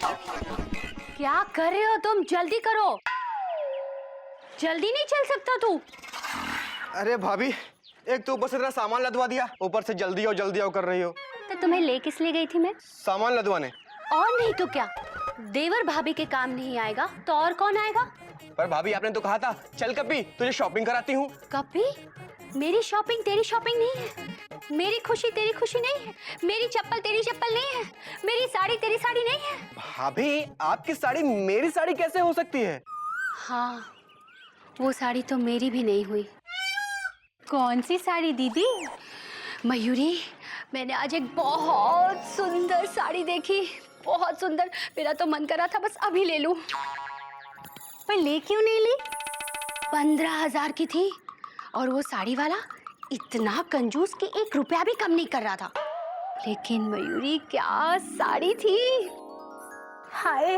क्या कर रहे हो तुम? जल्दी करो, जल्दी नहीं चल सकता तू? अरे भाभी, एक तो ऊपर से तेरा सामान लदवा दिया, ऊपर से जल्दी आओ कर रही हो। तो तुम्हें ले किस लिए गई थी मैं? सामान लदवाने। और नहीं तो क्या, देवर भाभी के काम नहीं आएगा तो और कौन आएगा? पर भाभी आपने तो कहा था चल कपी तुझे शॉपिंग कराती हूँ। कपी? मेरी शॉपिंग तेरी शॉपिंग नहीं है, मेरी खुशी तेरी खुशी नहीं है, मेरी चप्पल तेरी चप्पल नहीं है, मेरी साड़ी तेरी साड़ी नहीं है। भाभी आपकी साड़ी मेरी साड़ी कैसे हो सकती है? हाँ, वो साड़ी तो मेरी भी नहीं हुई। कौन सी साड़ी दीदी? मयूरी, मैंने आज एक बहुत सुंदर साड़ी देखी, बहुत सुंदर। मेरा तो मन कर रहा था बस अभी ले लूं। पर ले क्यों नहीं ली? 15,000 की थी और वो साड़ी वाला इतना कंजूस कि 1 रुपया भी कम नहीं कर रहा था। लेकिन मयूरी क्या साड़ी थी! हाय,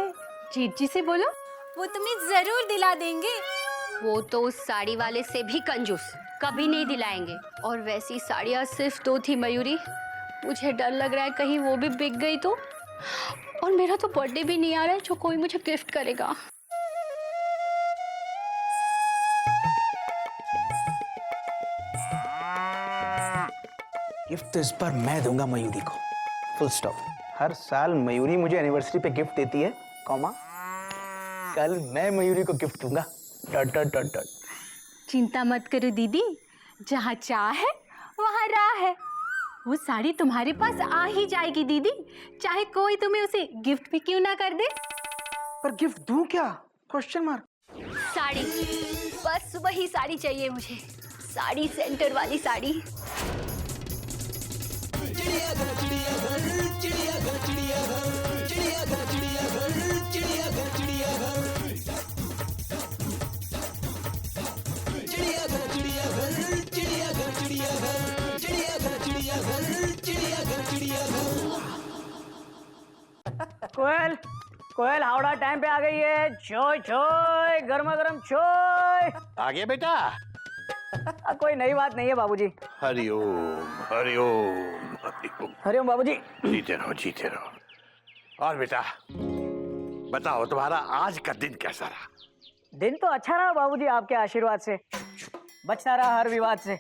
जीत जी से बोलो, वो तुम्हें जरूर दिला देंगे। वो तो उस साड़ी वाले से भी कंजूस, कभी नहीं दिलाएंगे। और वैसी साड़ियाँ सिर्फ 2 थी मयूरी। मुझे डर लग रहा है कहीं वो भी बिक गई तो। और मेरा तो बर्थडे भी नहीं आ रहा है जो कोई मुझे गिफ्ट करेगा। गिफ्ट तो इस बार मैं दूंगा मयूरी को, फुल स्टॉप। हर साल मयूरी मुझे एनिवर्सरी पे गिफ्ट देती है, कॉमा कल मैं मयूरी को गिफ्ट दूंगा, डॉट डॉट डॉट डॉट। चिंता मत करो दीदी, जहाँ चाह है वहाँ राह है। वो साड़ी तुम्हारे पास आ ही जाएगी दीदी, चाहे कोई तुम्हें उसे गिफ्ट भी क्यों ना कर दे। पर गिफ्ट दूं क्या? Question mark. साड़ी, बस वही साड़ी चाहिए मुझे, साड़ी सेंटर वाली साड़ी। कोयल, कोयल हावड़ा टाइम पे आ गई है। चोय चोय, गर्मा गर्म चोय। आ गया बेटा? कोई नई बात नहीं है बाबूजी। हरिओम हरिओम हरिओम। हरिओम बाबूजी। जीते रहो जीते रहो। और बेटा बताओ तुम्हारा आज का दिन कैसा रहा? दिन तो अच्छा रहा बाबूजी, आपके आशीर्वाद से। बचता रहा हर विवाद से,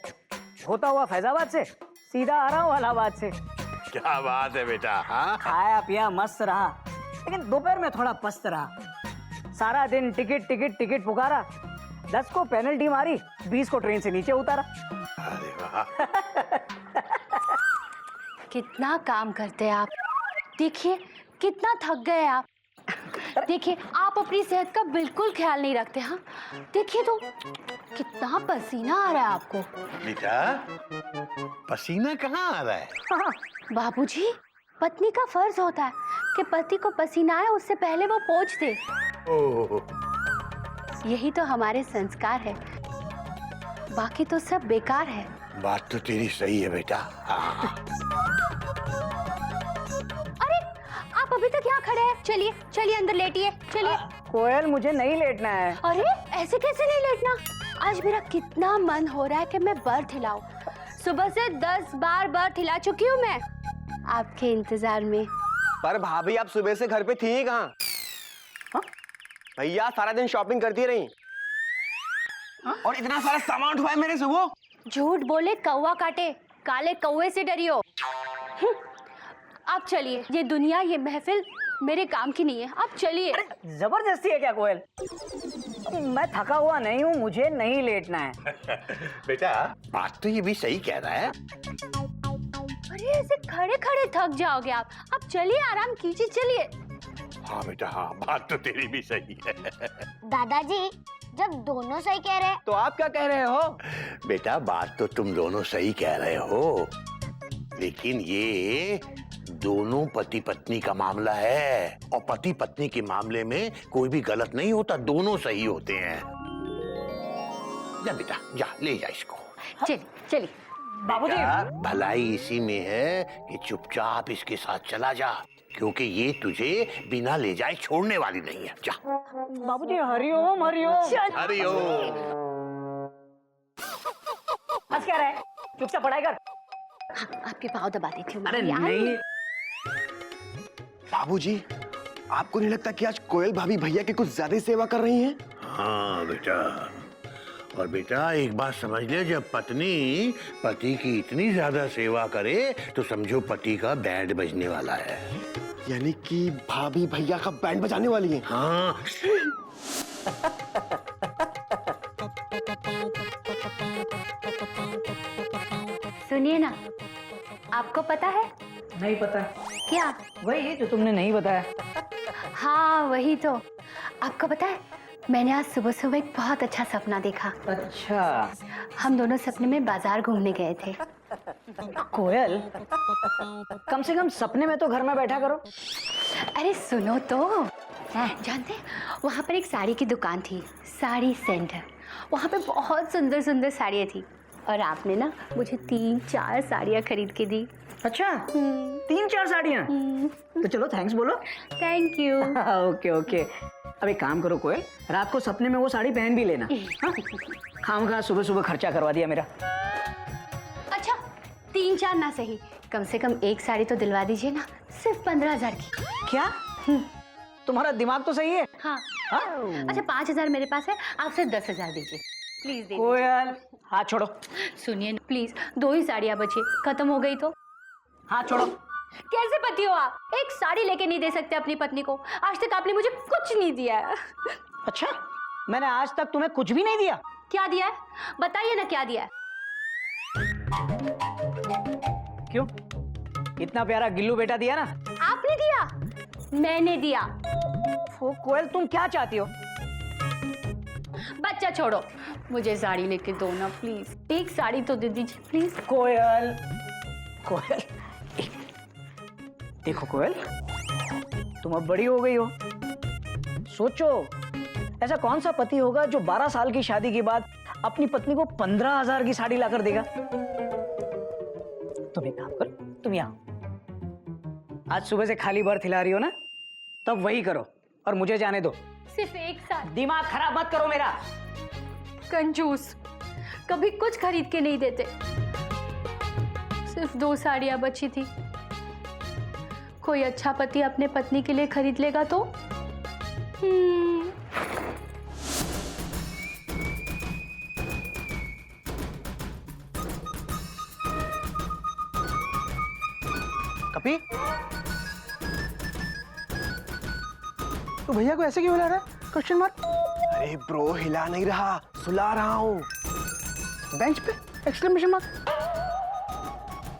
होता हुआ फैजाबाद से सीधा आ रहा हूँ इलाहाबाद से। क्या बात है बेटा। हाँ, खाया पिया मस्त रहा, लेकिन दोपहर में थोड़ा पस्त रहा। सारा दिन टिकट टिकट टिकट पुकारा, 10 को पेनल्टी मारी, 20 को ट्रेन से नीचे उतारा। अरे वाह। कितना काम करते हैं आप, देखिए कितना थक गए आप। देखिए आप अपनी सेहत का बिल्कुल ख्याल नहीं रखते। हाँ देखिए तो कितना पसीना आ रहा है आपको। बेटा पसीना कहाँ आ रहा है? हाँ, बाबूजी, पत्नी का फर्ज होता है कि पति को पसीना आए उससे पहले वो पोंछ दे। ओह, यही तो हमारे संस्कार है, बाकी तो सब बेकार है। बात तो तेरी सही है बेटा। हाँ। अरे आप अभी तक यहाँ खड़े हैं, चलिए चलिए अंदर लेटिए, चलिए। कोयल मुझे नहीं लेटना है। अरे ऐसे कैसे नहीं लेटना? आज मेरा कितना मन हो रहा है कि मैं बर्थ हिलाऊं। सुबह से 10 बार बर्थ हिला चुकी हूँ मैं आपके इंतजार में। पर भाभी आप सुबह से घर पे थी ही कहाँ? भैया सारा दिन शॉपिंग करती रही और इतना सारा सामान उठवाया मेरे से वो। झूठ बोले कौवा काटे, काले कौवे से डरियो। आप चलिए, ये दुनिया ये महफिल मेरे काम की नहीं है, आप चलिए। जबरदस्ती है क्या कोयल? मैं थका हुआ नहीं हूँ, मुझे नहीं लेटना है। बेटा बात तो ये भी सही कह रहा है। अरे ऐसे खड़े खड़े थक जाओगे आप चलिए, आराम कीजिए, चलिए। हाँ बेटा हाँ, बात तो तेरी भी सही है। दादाजी, जब दोनों सही कह रहे हैं तो आप क्या कह रहे हो? बेटा बात तो तुम दोनों सही कह रहे हो, लेकिन ये दोनों पति पत्नी का मामला है और पति पत्नी के मामले में कोई भी गलत नहीं होता, दोनों सही होते हैं। जा बेटा जा, ले जा इसको। चलिए चलिए। बाबूजी, भलाई इसी में है कि चुपचाप इसके साथ चला जा, क्योंकि ये तुझे बिना ले जाए छोड़ने वाली नहीं है। जा बाबूजी, हरिओम हरिओम। हरिओम। हंस क्या रहा है? चुपचाप पढ़ाई कर। आपके पाँव दबा देती हूँ। अरे नहीं बाबूजी आपको नहीं लगता कि आज कोयल भाभी भैया की कुछ ज्यादा ही सेवा कर रही हैं? हाँ बेटा, और बेटा एक बात समझ ले, जब पत्नी पति की इतनी ज्यादा सेवा करे तो समझो पति का बैंड बजने वाला है। यानी कि भाभी भैया का बैंड बजाने वाली हैं। हाँ। सुनिए ना, आपको पता है नहीं पता। क्या? वही जो तुमने नहीं बताया। हाँ वही तो। आपको पता है, मैंने आज सुबह सुबह एक बहुत अच्छा सपना देखा। अच्छा हम दोनों सपने में बाजार घूमने गए थे। कोयल, कम से कम सपने में तो घर में बैठा करो। अरे सुनो तो, जानते हैं वहाँ पर एक साड़ी की दुकान थी, साड़ी सेंटर। वहाँ पे बहुत सुंदर सुंदर साड़ियाँ थी और आपने ना मुझे 3-4 साड़ियाँ खरीद के दी। अच्छा 3-4 साड़ियाँ? तो चलो थैंक्स बोलो। Thank you. Okay okay. अब एक काम करो कोयल, रात को सपने में वो साड़ी पहन भी लेना। खामखा सुबह सुबह खर्चा करवा दिया मेरा। अच्छा 3-4 ना सही, कम से कम एक साड़ी तो दिलवा दीजिए ना, सिर्फ 15,000 की। क्या? तुम्हारा दिमाग तो सही है। हाँ। अच्छा 5,000 मेरे पास है, आप सिर्फ 10,000 दीजिए प्लीज। दे कोयल हाथ छोड़ो। सुनिए ना प्लीज, 2 ही साड़ियाँ बची, खत्म हो गई तो। हाथ छोड़ो। कैसे पति हो आप? एक साड़ी लेके नहीं दे सकते अपनी पत्नी को? आज तक आपने मुझे कुछ नहीं दिया है। अच्छा मैंने आज तक तुम्हें कुछ भी नहीं दिया? क्या दिया है? बताइए ना क्या दिया है। क्यों? इतना प्यारा गिल्लू बेटा दिया ना। आपने दिया? मैंने दिया। वो कोयल तुम क्या चाहती हो? बच्चा छोड़ो, मुझे साड़ी लेके दो ना प्लीज। एक साड़ी तो दे दीजिए प्लीज। कोयल कोयल देखो कोयल, तुम अब बड़ी हो गई हो। सोचो ऐसा कौन सा पति होगा जो 12 साल की शादी के बाद अपनी पत्नी को 15,000 की साड़ी लाकर देगा। तुम एक काम करो, तुम यहाँ आज सुबह से खाली बर्थ हिला रही हो ना, तब वही करो और मुझे जाने दो। सिर्फ एक साड़ी? दिमाग खराब मत करो मेरा। कंजूस, कभी कुछ खरीद के नहीं देते। सिर्फ 2 साड़ियां बची थी, कोई अच्छा पति अपने पत्नी के लिए खरीद लेगा तो। कपी, तो भैया को ऐसे क्यों हिला रहा है? Question mark. अरे ब्रो, हिला नहीं रहा, सुला रहा हूँ। बेंच पे एक्सक्लेमेशन मार्क।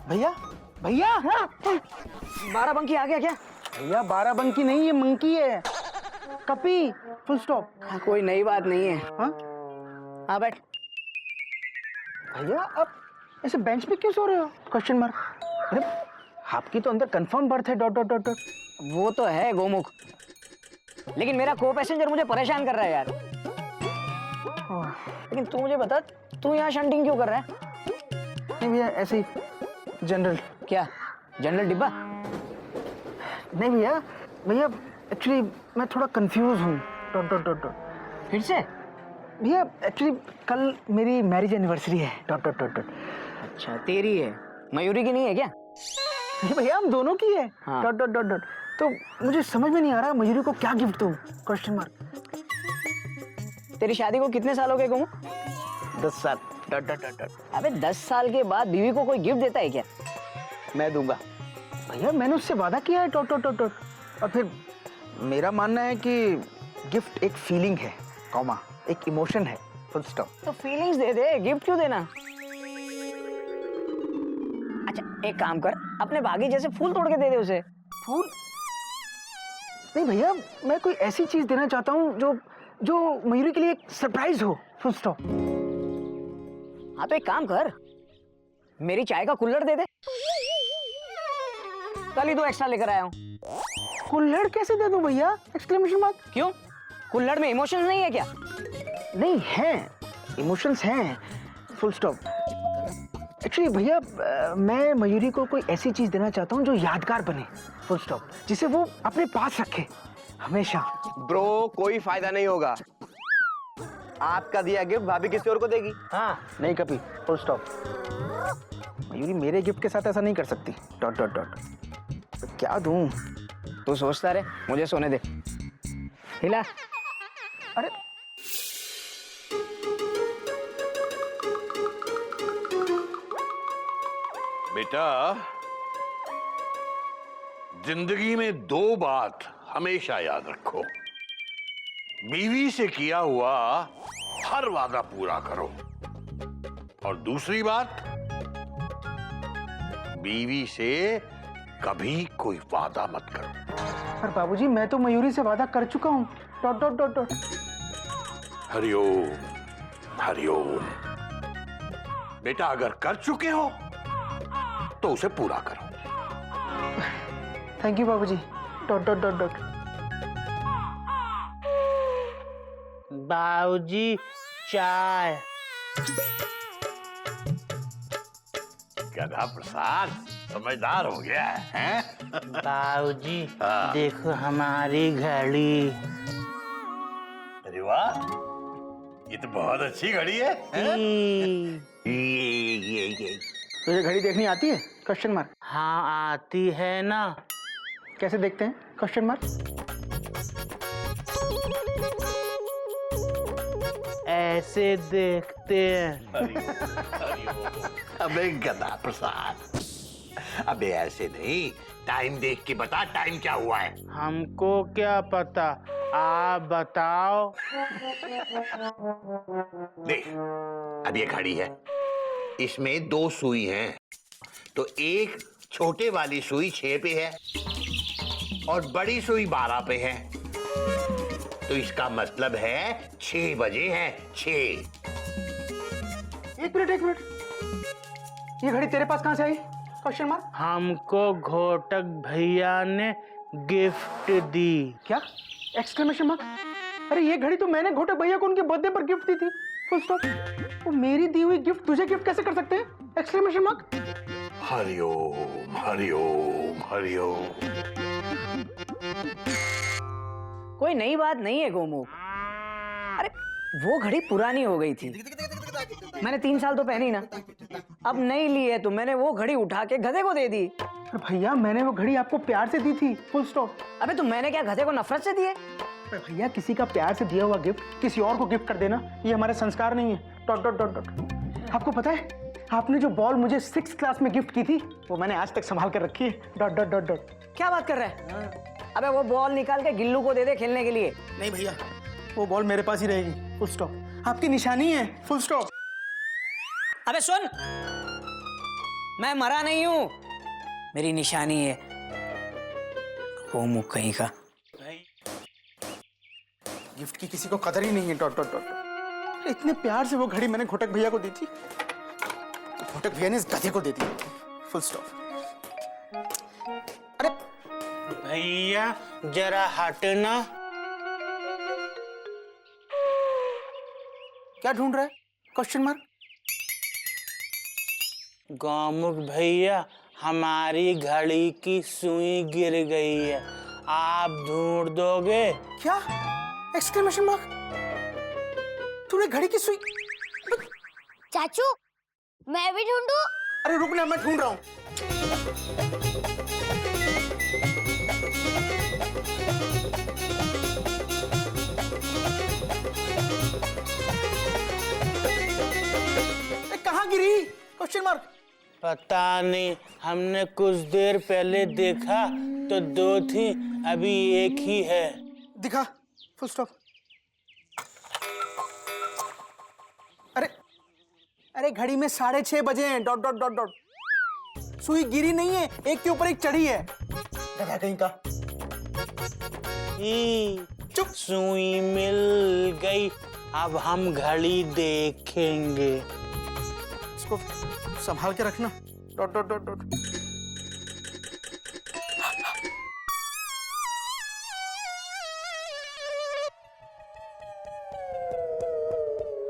भैया भैया, हाँ 12 आ गया क्या? भैया 12 बंकी नहीं, ये मंकी है। कपी, फुल स्टॉप। हाँ, कोई नई बात नहीं है। हाँ हाँ बैठ। भैया आप ऐसे बेंच पे क्यों सो रहे हो? Question mark. अरे आपकी तो अंदर कंफर्म बर्थ है डॉट डॉट डॉट डॉट। वो तो है गोमुख, लेकिन मेरा को पैसेंजर मुझे परेशान कर रहा है यार। लेकिन तू मुझे बता, तू यहाँ शंटिंग क्यों कर रहा है? नहीं भैया ऐसे ही जनरल। क्या जनरल डिब्बा? नहीं भैया, भैया एक्चुअली मैं थोड़ा कंफ्यूज हूँ डॉट डॉट डॉट डॉट। फिर से? भैया एक्चुअली कल मेरी मैरिज एनिवर्सरी है डॉट डॉट डॉट डॉट। अच्छा तेरी है, मयूरी की नहीं है क्या? भैया हम दोनों की है हाँ। Dot dot dot dot. तो मुझे समझ में नहीं आ रहा मयूरी को क्या गिफ्ट दूँ? Question mark. तेरी शादी को कितने साल हो गए गोमुख? 10 साल डॉट डॉट डॉट डॉट। अबे 10 साल के बाद बीवी को कोई गिफ्ट देता है क्या? मैं दूंगा। भैया मैंने उससे वादा किया है डॉट डॉट डॉट डॉट। और फिर मेरा मानना है कि गिफ्ट एक फीलिंग है, कॉमा एक इमोशन है, फुल स्टॉप। तो फीलिंग्स दे दे, गिफ्ट क्यों देना? अच्छा एक काम कर, अपने बागी जैसे फूल तोड़ के दे दे उसे। फूल? नहीं भैया, मैं कोई ऐसी चीज देना चाहता हूँ जो जो मयूरी के लिए एक सरप्राइज हो, फुल स्टॉप। हाँ तो एक काम कर, मेरी चाय का कुल्हड़ दे दे। कल ही 2 एक्स्ट्रा लेकर आया हूँ। कुल्हड़ कैसे दे दूं भैया? Exclamation mark. क्यों? कुल्हड़ में इमोशंस नहीं है क्या? नहीं है, इमोशंस हैं, फुल स्टॉप। एक्चुअली भैया मैं मयूरी को कोई ऐसी चीज देना चाहता हूँ जो यादगार बने, फुल स्टॉप, जिसे वो अपने पास रखे हमेशा। ब्रो कोई फायदा नहीं होगा, आपका दिया गिफ्ट भाभी किसी और को देगी। हाँ नहीं कभी, फुल स्टॉप। मयूरी मेरे गिफ्ट के साथ ऐसा नहीं कर सकती डॉट डॉट डॉट। तो क्या दूं? तू सोचता रहे, मुझे सोने दे। हिला। अरे बेटा, जिंदगी में दो बात हमेशा याद रखो। बीवी से किया हुआ हर वादा पूरा करो, और दूसरी बात, बीवी से कभी कोई वादा मत करो। पर बाबूजी, मैं तो मयूरी से वादा कर चुका हूँ। Dot dot dot dot. Hariom Hariom. बेटा, अगर कर चुके हो तो उसे पूरा करो। थैंक यू बाबूजी। Dot dot dot dot. बाबूजी चाय। गधा प्रसाद समझदार हो गया है? बाबूजी हाँ। देखो हमारी घड़ी। अरे वाह, ये तो बहुत अच्छी घड़ी है, हैं? ये। तुझे घड़ी देखनी आती है? Question mark. हाँ आती है ना। कैसे देखते हैं? Question mark. ऐसे देखते हैं। अबे गधा प्रसाद, अबे ऐसे नहीं, टाइम देख के बता, टाइम क्या हुआ है? हमको क्या पता, आप बताओ। देख, अब ये घड़ी है, इसमें दो सुई हैं, तो एक छोटे वाली सुई 6 पे है और बड़ी सुई 12 पे है, तो इसका मतलब है 6 बजे हैं, 6। एक मिनट, ये घड़ी तेरे पास कहाँ से आई? Question mark. हमको घोटक भैया ने गिफ्ट दी। क्या? Exclamation mark. अरे ये घड़ी तो मैंने घोटक भैया को उनके बर्थडे पर गिफ्ट दी थी। Full stop. वो मेरी दी हुई गिफ्ट तुझे गिफ्ट कैसे कर सकते हैं? Exclamation mark. हरिओम हरिओम हरिओम। कोई नई बात नहीं है गोमुख। अरे वो घड़ी पुरानी हो गई थी, मैंने 3 साल तो पहनी ना। अब नई ली है तो मैंने वो घड़ी उठा के गधे को दे दी। अरे भैया, मैंने वो घड़ी आपको प्यार से दी थी। Full stop. अबे तो मैंने क्या गधे को नफरत से दी है? अरे भैया, किसी का प्यार से दिया हुआ गिफ्ट किसी और को गिफ्ट कर देना, ये हमारे संस्कार नहीं है। Dot dot dot dot. आपको पता है, आपने जो बॉल मुझे 6th क्लास में गिफ्ट की थी, वो मैंने आज तक संभाल कर रखी है। Dot dot dot dot. क्या बात कर रहा है? अबे वो बॉल निकाल के गिल्लू को दे दे खेलने के लिए। नहीं भैया, वो बॉल मेरे पास ही रहेगी। Full stop. आपकी निशानी है। Full stop. अबे सुन, मैं मरा नहीं हूं, मेरी निशानी है। गोमुख कहीं का। गिफ्ट की किसी को कदर ही नहीं है। Dot dot dot. इतने प्यार से वो घड़ी मैंने घोटक भैया को दी थी, घोटक भैया ने इस गधे को दे दी। Full stop. अरे भैया जरा हटना। क्या ढूंढ रहा है? Question mark. गोमुख भैया, हमारी घड़ी की सुई गिर गई है, आप ढूंढ दोगे? क्या? Exclamation mark. तूने घड़ी की सुई? चाचू, मैं भी ढूंढूं? अरे रुकना, मैं ढूंढ रहा हूँ। कहाँ गिरी? Question mark. पता नहीं, हमने कुछ देर पहले देखा तो 2 थी, अभी एक ही है। दिखा। Full stop. अरे घड़ी में 6:30 बजे हैं। Dot dot dot dot. सुई गिरी नहीं है, एक के ऊपर एक चढ़ी है। गधा कहीं का। चुप। सुई मिल गई, अब हम घड़ी देखेंगे। इसको संभाल के रखना। Dot dot dot dot.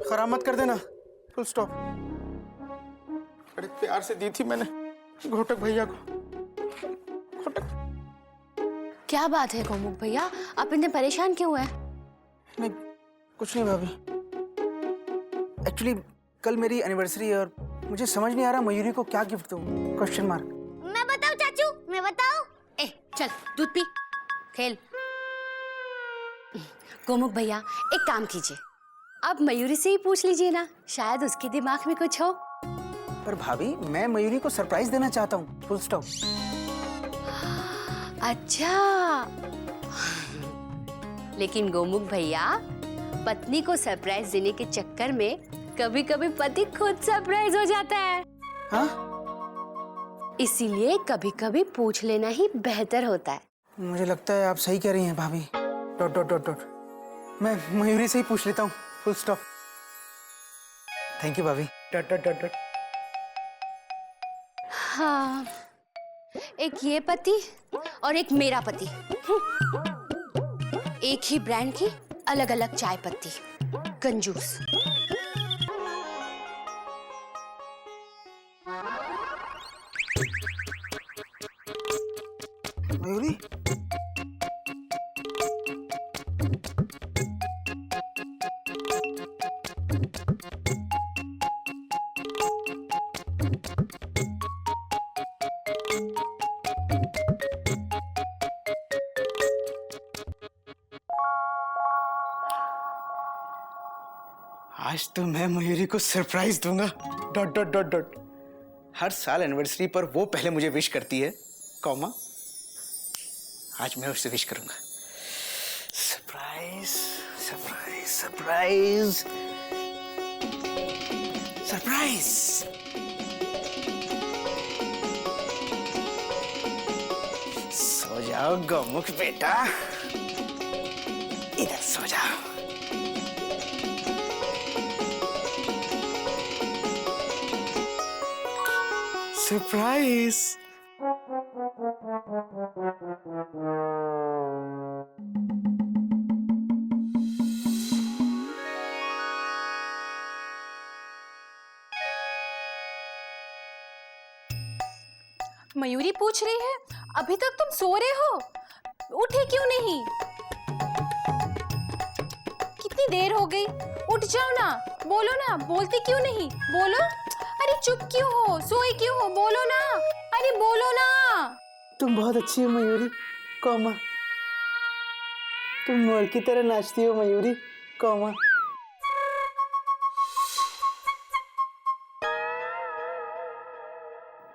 खराब मत कर देना। Full stop. बड़े प्यार से दी थी मैंने घोटक भैया को। घोटक। क्या बात है गोमुख भैया, आप इतने परेशान क्यों हैं? नहीं, कुछ नहीं भाभी। एक्चुअली कल मेरी एनिवर्सरी है और मुझे समझ नहीं आ रहा मयूरी को क्या गिफ्ट दूं। Question mark. मैं बताऊं चाचू, मैं बताऊं? ए चल दूध पी। खेल। गोमुख भैया एक काम कीजिए, आप मयूरी से ही पूछ लीजिए ना, शायद उसके दिमाग में कुछ हो। पर भाभी मैं मयूरी को सरप्राइज देना चाहता हूँ, फुल स्टॉप। अच्छा, लेकिन गोमुख भैया पत्नी को सरप्राइज देने के चक्कर में कभी कभी पति खुद सरप्राइज हो जाता है। हाँ? इसीलिए कभी कभी पूछ लेना ही बेहतर होता है। मुझे लगता है आप सही कह रही हैं भाभी। Dot dot dot dot. मैं मयूरी से ही पूछ लेता हूँ, फुल स्टॉप। थैंक यू भाभी। Dot dot dot dot. हाँ, एक ये पति और एक मेरा पति, एक ही ब्रांड की अलग अलग चाय पत्ती, कंजूस। मयूरी, आज तो मैं मयूरी को सरप्राइज दूंगा। Dot dot dot dot. हर साल एनिवर्सरी पर वो पहले मुझे विश करती है, कॉमा आज मैं उससे विश करूंगा। Surprise surprise surprise surprise. सो जाओ गोमुख बेटा, इधर सो जाओ। सरप्राइज। मयूरी पूछ रही है, अभी तक तुम सो रहे हो, उठे क्यों नहीं? कितनी देर हो गई, उठ जाओ ना, बोलो ना, बोलती क्यों नहीं? बोलो। अरे चुप क्यों हो, सोए क्यों हो, बोलो ना, अरे बोलो ना। तुम बहुत अच्छी हो मयूरी, कॉमा तुम मोर की तरह नाचती हो मयूरी, कॉमा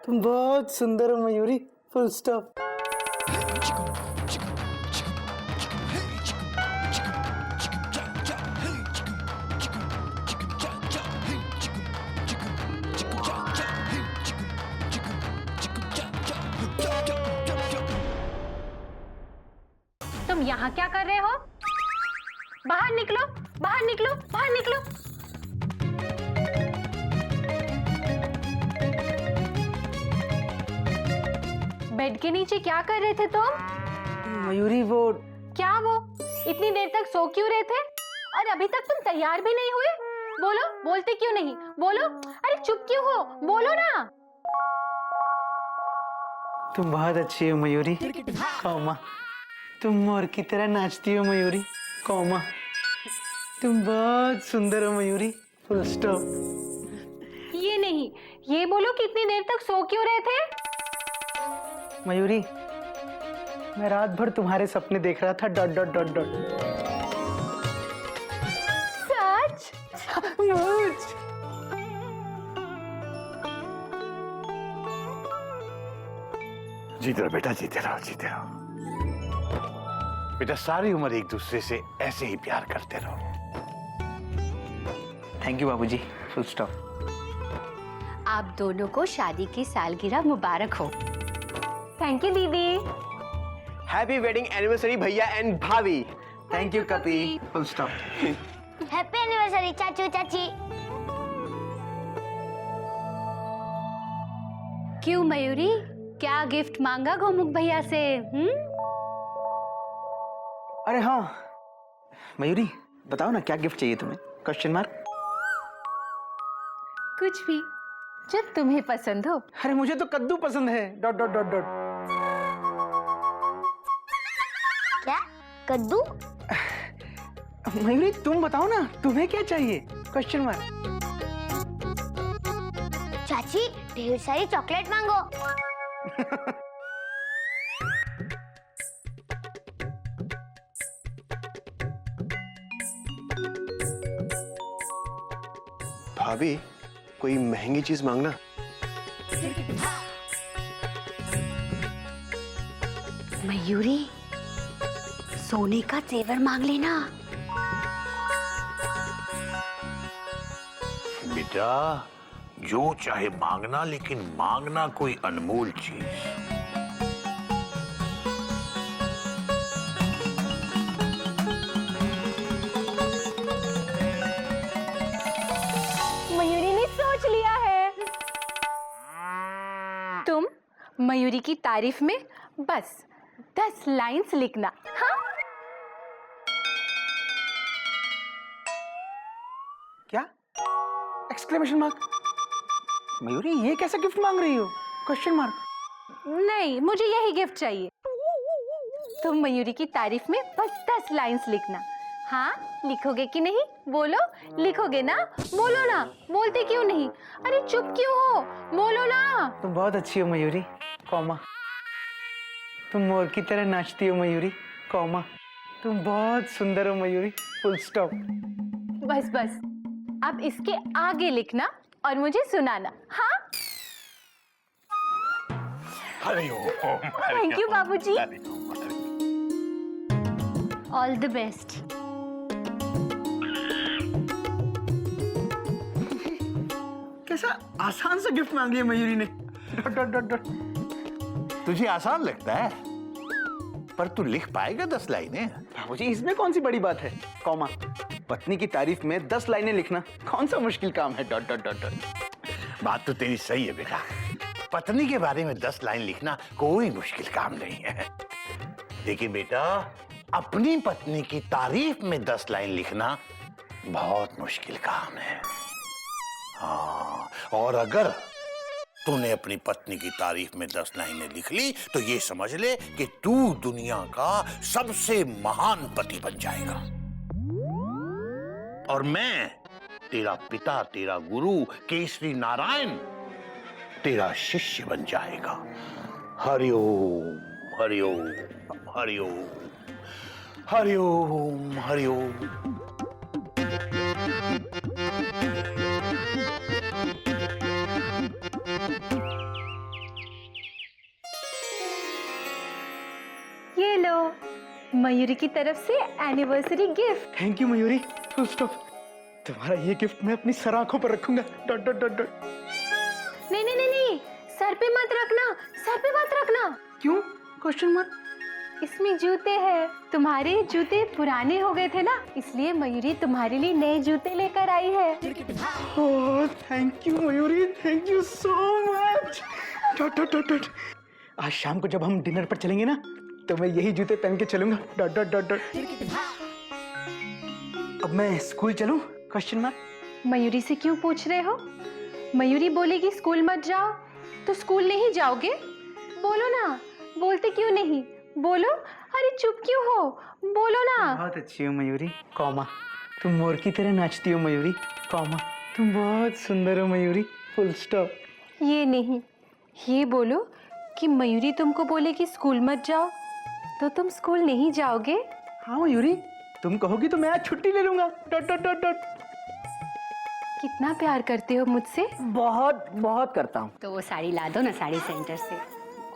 तुम बहुत सुंदर हो मयूरी, फुल स्टॉप। तुम यहाँ क्या कर रहे हो? बाहर निकलो, बाहर निकलो, बाहर निकलो। बेड के नीचे क्या कर रहे थे तुम? मयूरी वो क्या वो? इतनी देर तक सो क्यों रहे थे? और अभी तक तुम तैयार भी नहीं हुए? बोलो, बोलते क्यों नहीं? बोलो, अरे चुप क्यों हो? बोलो ना। तुम बहुत अच्छी हो मयूरी, कॉमा तुम मोर की तरह नाचती हो मयूरी, कॉमा तुम बहुत सुंदर हो मयूरी, फुल स्टॉप। ये नहीं, ये बोलो कि इतनी देर तक सो क्यों रहे थे? मयूरी मैं रात भर तुम्हारे सपने देख रहा था, डॉट डॉट डॉट डॉट। सच? सच। जीते रहो बेटा, जीते रहो, जीते रहो बेटा। सारी उम्र एक दूसरे से ऐसे ही प्यार करते रहो। थैंक यू बाबूजी, फुल स्टॉप। आप दोनों को शादी की सालगिरह मुबारक हो। थैंक यू दीदी। हैप्पी वेडिंग एनिवर्सरी भैया एंड भाभी। थैंक यू कपी, फुल स्टॉप। हैप्पी एनिवर्सरी चाचू चाची। क्यों मयूरी, क्या गिफ्ट मांगा गोमुख भैया से? अरे हाँ मयूरी, बताओ ना क्या गिफ्ट चाहिए तुम्हें? Question mark. कुछ भी जो तुम्हें पसंद हो। अरे मुझे तो कद्दू पसंद है, डॉट डॉट डॉट डॉट। क्या कद्दू? मयूरी तुम बताओ ना, तुम्हें क्या चाहिए? Question mark. चाची ढेर सारी चॉकलेट मांगो। भाभी कोई महंगी चीज मांगना। मयूरी, सोने का जेवर मांग लेना। बेटा जो चाहे मांगना, लेकिन मांगना कोई अनमोल चीज। मयूरी ने सोच लिया है। तुम मयूरी की तारीफ में बस 10 लाइंस लिखना। हाँ, क्या? Exclamation mark. मयूरी ये कैसा गिफ्ट मांग रही हो? Question mark. नहीं, मुझे यही गिफ्ट चाहिए। तुम मयूरी की तारीफ में बस 10 लाइंस लिखना। हाँ, लिखोगे कि नहीं? बोलो, लिखोगे ना? बोलो ना, बोलते क्यों नहीं? अरे चुप क्यों हो? बोलो ना। तुम बहुत अच्छी हो मयूरी, कॉमा। तुम मोर की तरह नाचती हो मयूरी, कॉमा। तुम बहुत सुंदर हो मयूरी, फुल स्टॉप। बस बस, अब इसके आगे लिखना और मुझे सुनाना। हाँ, हरिओम। थैंक यू बाबूजी। All the best. कैसा आसान सा गिफ्ट मांग लिया मयूरी ने। Dot dot dot dot. तुझे आसान लगता है, पर तू लिख पाएगा 10 लाइनें? बाबूजी इसमें कौन सी बड़ी बात है? कॉमा। पत्नी की तारीफ में 10 लाइनें लिखना कौन सा मुश्किल काम है? Dot dot dot dot. बात तो तेरी सही है बेटा, पत्नी के बारे में 10 लाइन लिखना कोई मुश्किल काम नहीं है। लेकिन बेटा अपनी पत्नी की तारीफ में 10 लाइन लिखना बहुत मुश्किल काम है। हाँ, और अगर तूने अपनी पत्नी की तारीफ में 10 लाइनें लिख ली तो ये समझ ले कि तू दुनिया का सबसे महान पति बन जाएगा, और मैं तेरा पिता, तेरा गुरु केसरी नारायण तेरा शिष्य बन जाएगा। हरिओम हरिओम हरिओम हरिओम हरिओम। ये लो, मयूरी की तरफ से anniversary gift. Thank you Mayuri, full stop. तुम्हारा ये गिफ्ट मैं अपनी सर आंखों पर रखूंगा। Dot dot dot dot. नहीं नहीं नहीं नहीं, सर पे मत रखना, सर पे मत रखना। क्यों? Question mark. इसमें जूते हैं, तुम्हारे जूते पुराने हो गए थे ना, इसलिए मयूरी तुम्हारे लिए नए जूते लेकर आई है। Oh thank you Mayuri, thank you so much. Dot dot dot dot. आज शाम को जब हम डिनर पर चलेंगे ना, तो मैं यही जूते पहन के चलूंगा। Dot dot dot dot. अब मैं स्कूल चलूं? Question mark. मयूरी से क्यों पूछ रहे हो? मयूरी बोलेगी स्कूल मत जाओ तो स्कूल नहीं जाओगे? बोलो ना, बोलते क्यों नहीं? बोलो। अरे चुप क्यों हो? बोलो ना। बहुत अच्छी हो मयूरी, कॉमा। तुम मोर की तरह नाचती हो मयूरी, कॉमा। तुम बहुत सुंदर हो मयूरी, फुल स्टॉप। ये नहीं, ये बोलो कि मयूरी तुमको बोलेगी स्कूल मत जाओ तो तुम स्कूल नहीं जाओगे? हाँ मयूरी, तुम कहोगी तो मैं आज छुट्टी ले लूंगा। Dot dot dot dot. कितना प्यार करते हो मुझसे। बहुत बहुत करता हूँ। तो वो साड़ी ला दो ना साड़ी सेंटर से।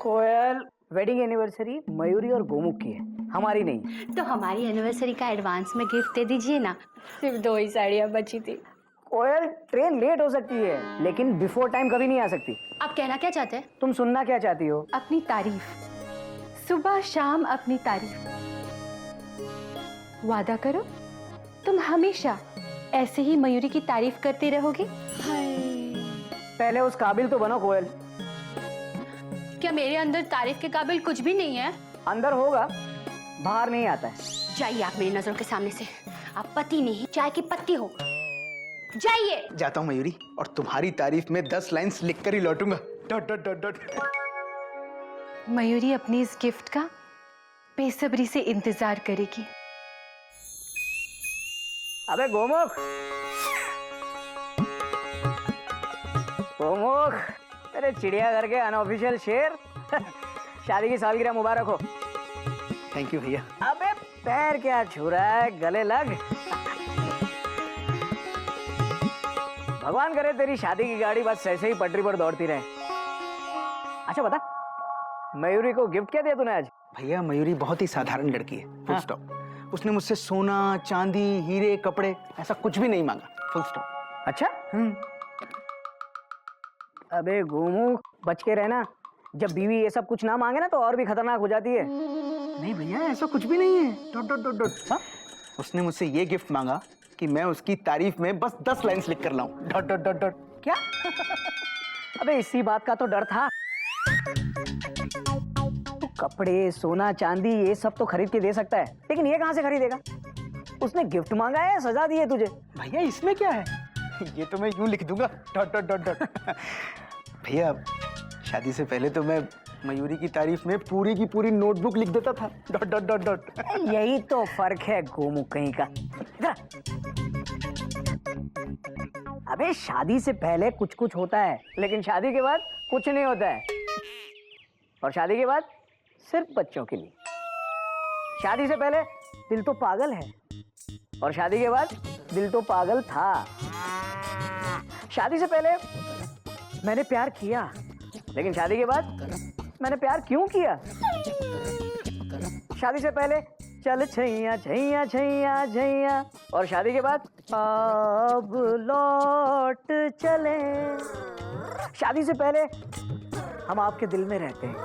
कोयल, वेडिंग एनिवर्सरी मयूरी और गोमुख की है, हमारी नहीं। तो हमारी एनिवर्सरी का एडवांस में गिफ्ट दे दीजिए ना। सिर्फ 2 ही साड़ियाँ बची थी। कोयल, ट्रेन लेट हो सकती है लेकिन बिफोर टाइम कभी नहीं आ सकती। आप कहना क्या चाहते हैं? तुम सुनना क्या चाहती हो? अपनी तारीफ, सुबह शाम अपनी तारीफ। वादा करो तुम हमेशा ऐसे ही मयूरी की तारीफ करते रहोगे। पहले उस काबिल तो बनो कोयल। क्या मेरे अंदर तारीफ के काबिल कुछ भी नहीं है? अंदर होगा, बाहर नहीं आता है। जाइए आप मेरी नजरों के सामने से। आप पति नहीं, चाय की पत्ती हो। जाइए। जाता हूँ मयूरी, और तुम्हारी तारीफ में 10 लाइंस लिखकर ही लौटूंगा। Dot dot dot dot. Mayuri अपनी इस गिफ्ट का बेसब्री से इंतजार करेगी। अबे गोमुख, गोमुख, तेरे चिड़ियाघर के अनऑफिशियल शेर। शादी की सालगिरह मुबारक हो। थैंक यू भैया। अबे पैर क्या छू रहा है, गले लग। भगवान करे तेरी शादी की गाड़ी बस ऐसे ही पटरी पर दौड़ती रहे। अच्छा बता, मयूरी को गिफ्ट क्या दिया तूने आज? भैया मयूरी बहुत ही साधारण लड़की है, फुल स्टॉप। उसने मुझसे सोना, चांदी, हीरे, कपड़े ऐसा कुछ भी नहीं मांगा, फुल स्टॉप। अच्छा। अबे गोमू, बच के रहना। जब बीवी ये सब कुछ ना मांगे ना तो और भी खतरनाक हो जाती है। नहीं भैया, ऐसा कुछ भी नहीं है। Dot dot dot dot. हाँ? उसने मुझसे ये गिफ्ट मांगा कि मैं उसकी तारीफ में बस 10 लाइन्स लिख कर लाऊं। Dot dot dot dot. क्या? अबे इसी बात का तो डर था। तो कपड़े, सोना, चांदी ये सब तो खरीद के दे सकता है, लेकिन ये कहाँ से खरीदेगा? उसने गिफ्ट मांगा है, सजा दी है तुझे। भैया इसमें क्या है? ये तो मैं यूं लिख दूंगा, डॉट डॉट डॉट डॉट। भैया शादी से पहले तो मैं मयूरी की तारीफ में पूरी की पूरी नोटबुक लिख देता था, डॉट डॉट डॉट डॉट। यही तो फर्क है गोमू कहीं का। अबे शादी से पहले कुछ कुछ होता है, लेकिन शादी के बाद कुछ नहीं होता है। और शादी के बाद सिर्फ बच्चों के लिए। शादी से पहले दिल तो पागल है, और शादी के बाद दिल तो पागल था। शादी से पहले मैंने प्यार किया, लेकिन शादी के बाद मैंने प्यार क्यों किया? शादी से पहले चल छैया छैया छैया छैया, और शादी के बाद अब लौट चले। शादी से पहले हम आपके दिल में रहते हैं,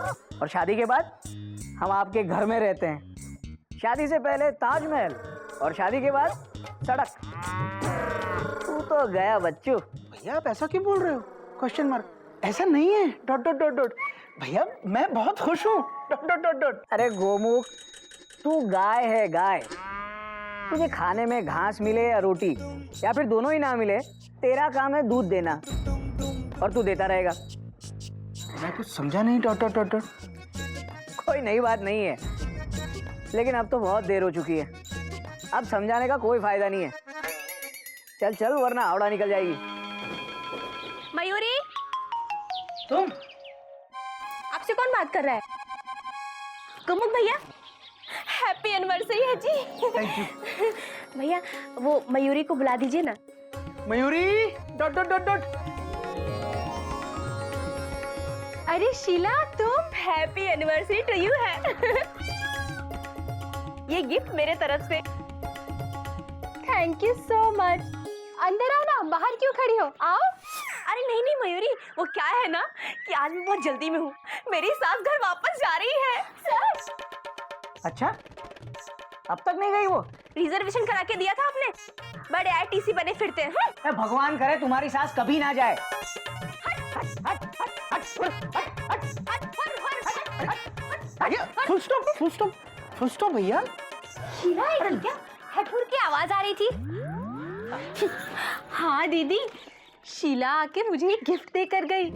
और शादी के बाद हम आपके घर में रहते हैं। शादी से पहले ताजमहल, और शादी के बाद सड़क। तू तो गया बच्चू। भैया आप ऐसा क्यों बोल रहे हो? Question mark. ऐसा नहीं है, डॉट डॉट डॉट डॉट। भैया मैं बहुत खुश हूँ, डॉट डॉट डॉट डॉट। अरे गोमुख, तू गाय है गाय। तुझे खाने में घास मिले या रोटी, या फिर दोनों ही ना मिले, तेरा काम है दूध देना, और तू देता रहेगा। मैं कुछ समझा नहीं, डॉट डॉट डॉट डॉट। कोई नई बात नहीं है, लेकिन अब तो बहुत देर हो चुकी है। अब समझाने का कोई फायदा नहीं है। चल चल, वरना हावड़ा निकल जाएगी। मयूरी, तुम? आपसे कौन बात कर रहा है? कुमुद भैया, हैप्पी एनिवर्सरी है जी। Thank you. भैया वो मयूरी को बुला दीजिए ना। Mayuri, dot dot dot dot. अरे शीला, तुम? हैप्पी एनिवर्सरी टू यू है। ये गिफ्ट मेरे तरफ से। Thank you so much. अंदर आओ ना, बाहर क्यों खड़ी हो? आओ। अरे नहीं नहीं मयूरी, वो क्या है ना कि आज मैं बहुत जल्दी में हूँ। मेरी सास घर वापस जा रही है। सच? अच्छा, अब तक नहीं गई वो? रिजर्वेशन करा के दिया था आपने, बड़े आईटीसी बने फिरते हैं। ए, भगवान करे तुम्हारी सास कभी ना जाए। भैया full stop, full stop, full stop भैया। शीला, ये क्या हेडफोन की आवाज आ रही थी? हाँ दीदी, शीला आके मुझे एक गिफ्ट देकर गई,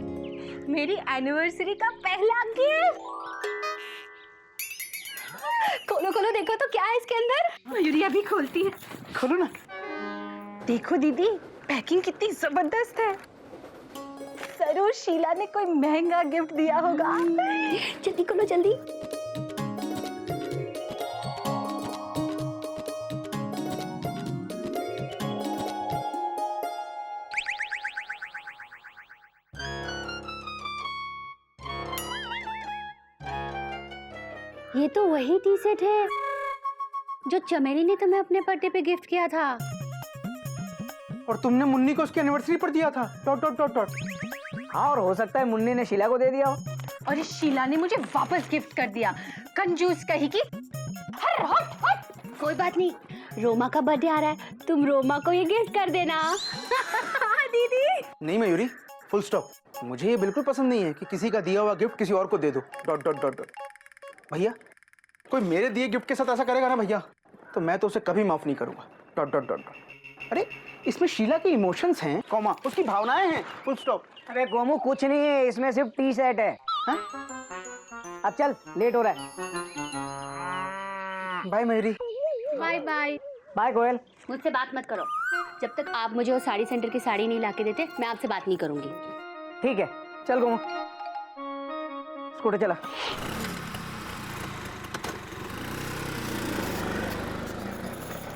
मेरी एनिवर्सरी का पहला गिफ्ट। खोलो खोलो, देखो तो क्या है इसके अंदर। मयूरी अभी खोलती है। खोलो ना। देखो दीदी, पैकिंग कितनी जबरदस्त है। जरूर शीला ने कोई महंगा गिफ्ट दिया होगा। जल्दी खोलो जल्दी। ये तो वही टी शर्ट है जो चमेली ने तुम्हें अपने बर्थडे पे गिफ्ट किया था। और तुमने मुन्नी को उसकी एनिवर्सरी पर दिया था, डॉट डॉट डॉट डॉट। हाँ, और हो सकता है मुन्नी ने शीला को दे दिया हो। और इस शीला ने मुझे वापस गिफ्ट कर दिया, कंजूस कही की। हट हट हट। कोई बात नहीं, रोमा का बर्थडे आ रहा है, तुम रोमा को ये गिफ्ट कर देना। दीदी नहीं मयूरी, फुल स्टॉप। मुझे ये बिल्कुल पसंद नहीं है कि किसी का दिया हुआ गिफ्ट किसी और को दे दो, डॉट डॉट डॉट डॉट। भैया कोई मेरे दिए गिफ्ट के साथ ऐसा करेगा ना भैया, तो मैं तो उसे कभी माफ नहीं करूंगा, डॉट डॉट डॉट डॉट। अरे इसमें शीला की इमोशंस हैं, कॉमा उसकी भावनाएं हैं, फुल स्टॉप। अरे गोमू, कुछ नहीं है इसमें, सिर्फ टी शर्ट है। हाँ? अब चल, लेट हो रहा है। Bye Mayuri. Bye bye. Bye Goyal. मुझसे बात मत करो, जब तक आप मुझे वो साड़ी सेंटर की साड़ी नहीं लाके देते मैं आपसे बात नहीं करूंगी। ठीक है, चल गोमू, स्कूटर चला।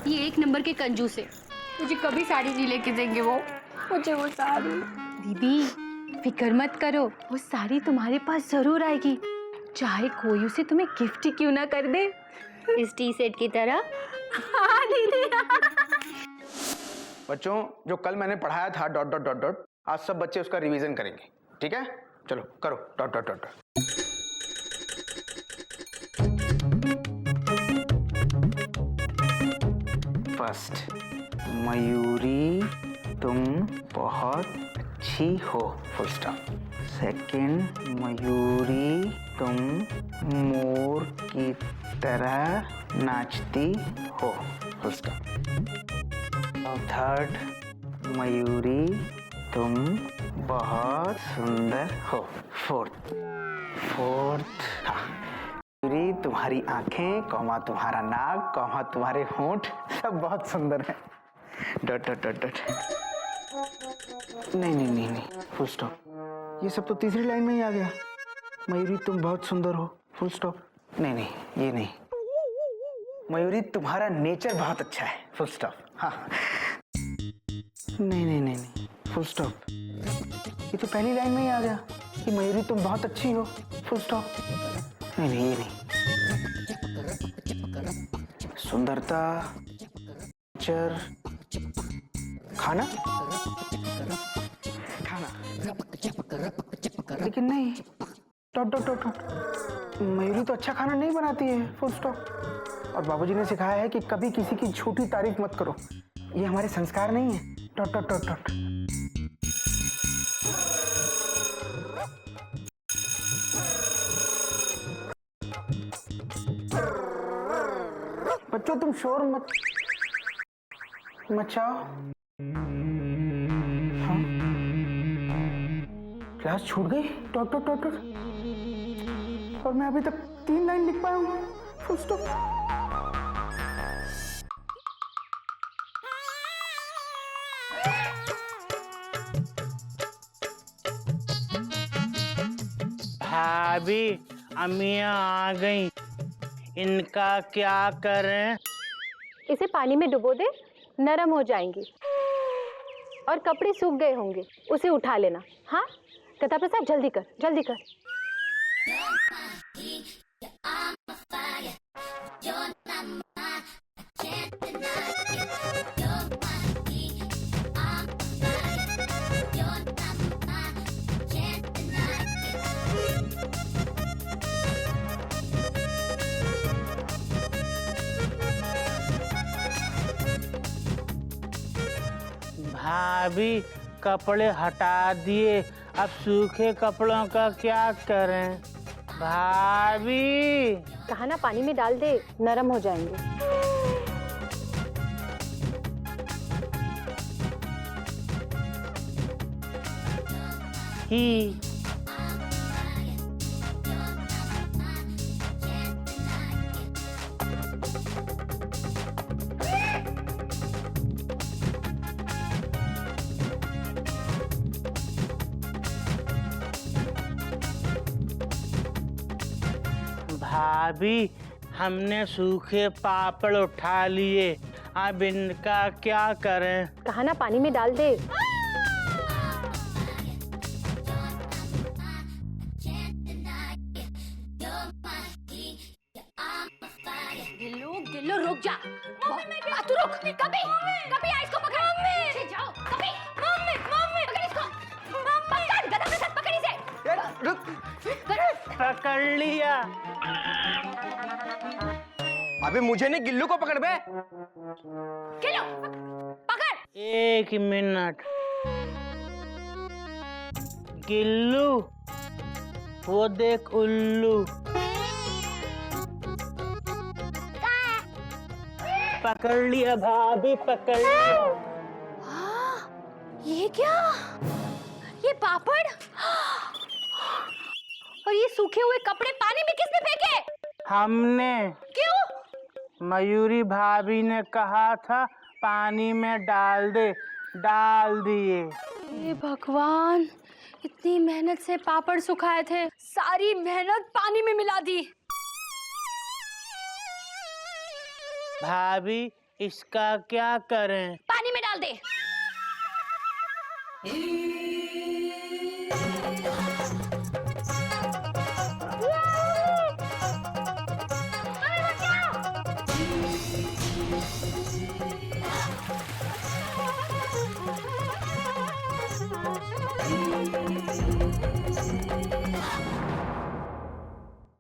ये एक नंबर के कंजूस है, मुझे कभी साड़ी नहीं लेके देंगे वो। मुझे वो साड़ी। दीदी फिक्र मत करो, वो साड़ी तुम्हारे पास जरूर आएगी, चाहे कोई उसे तुम्हें गिफ्ट ही क्यों ना कर दे। इस टी सेट की तरह। हाँ दीदी। बच्चों, जो कल मैंने पढ़ाया था डॉट डॉट डॉट डॉट, आज सब बच्चे उसका रिवीजन करेंगे, ठीक है? चलो करो dot dot dot. First, Mayuri तुम बहुत अच्छी हो, फुल स्टॉप। सेकंड, मयूरी तुम मोर की तरह नाचती हो, फुल स्टॉप। और थर्ड, मयूरी तुम बहुत सुंदर हो। फोर्थ, मयूरी तुम्हारी आंखें कौमा तुम्हारा नाक कौमा तुम्हारे होंठ सब बहुत सुंदर है। Dot dot dot dot. नहीं नहीं नहीं नहीं, फुल स्टॉप। ये सब तो तीसरी लाइन में ही आ गया। मयूरी तुम बहुत सुंदर हो, फुल स्टॉप। नहीं नहीं, ये नहीं। मयूरी तुम्हारा नेचर बहुत अच्छा है, फुल स्टॉप। हाँ। नहीं नहीं नहीं नहीं, फुल स्टॉप। ये तो पहली लाइन में ही आ गया कि मयूरी तुम बहुत अच्छी हो, फुल स्टॉप। नहीं नहीं, ये नहीं। सुंदरता, नेचर, खाना, लेकिन नहीं। Dot dot dot dot. Mayuri तो अच्छा खाना नहीं बनाती है, फुल स्टॉप। और बाबूजी ने सिखाया है कि कभी किसी की झूठी तारीफ मत करो, ये हमारे संस्कार नहीं है। Dot dot dot dot. बच्चों तुम शोर मत मचाओ। हाँ? क्लास छूट गई, डॉट डॉट डॉट डॉट। और मैं अभी तक 3 लाइन लिख पाया हूँ, फुल स्टॉप। भाभी अम्मियाँ आ गई, इनका क्या करें? इसे पानी में डुबो दे, नरम हो जाएंगी। और कपड़े सूख गए होंगे, उसे उठा लेना। हाँ कथा प्रसाद, जल्दी कर जल्दी कर। भाभी कपड़े हटा दिए, अब सूखे कपड़ों का क्या करें? भाभी कहा ना पानी में डाल दे, नरम हो जाएंगे। ही भाभी हमने सूखे पापड़ उठा लिए, अब इनका क्या करें? कहा ना पानी में डाल दे। गिल्लू गिल्लू रुक जा। तू रुक। कभी कभी आ इसको पकड़। पीछे जाओ। कभी पकड़ इसको। पकड़ गधा प्रसाद, पकड़ इसे। रुक। पकड़ लिया। अबे मुझे नहीं, गिल्लू को पकड़ बे। गिल्लू पकड़। 1 मिनट। गिल्लू, वो देख उल्लू। पकड़ लिया भाभी, पकड़ लिया। ये क्या? ये पापड़ और ये सूखे हुए कपड़े पानी में किसने फेंके? हमने। क्यों? मयूरी भाभी ने कहा था पानी में डाल दे, डाल दिए। हे भगवान, इतनी मेहनत से पापड़ सुखाए थे, सारी मेहनत पानी में मिला दी। भाभी इसका क्या करें? पानी में डाल दे। ई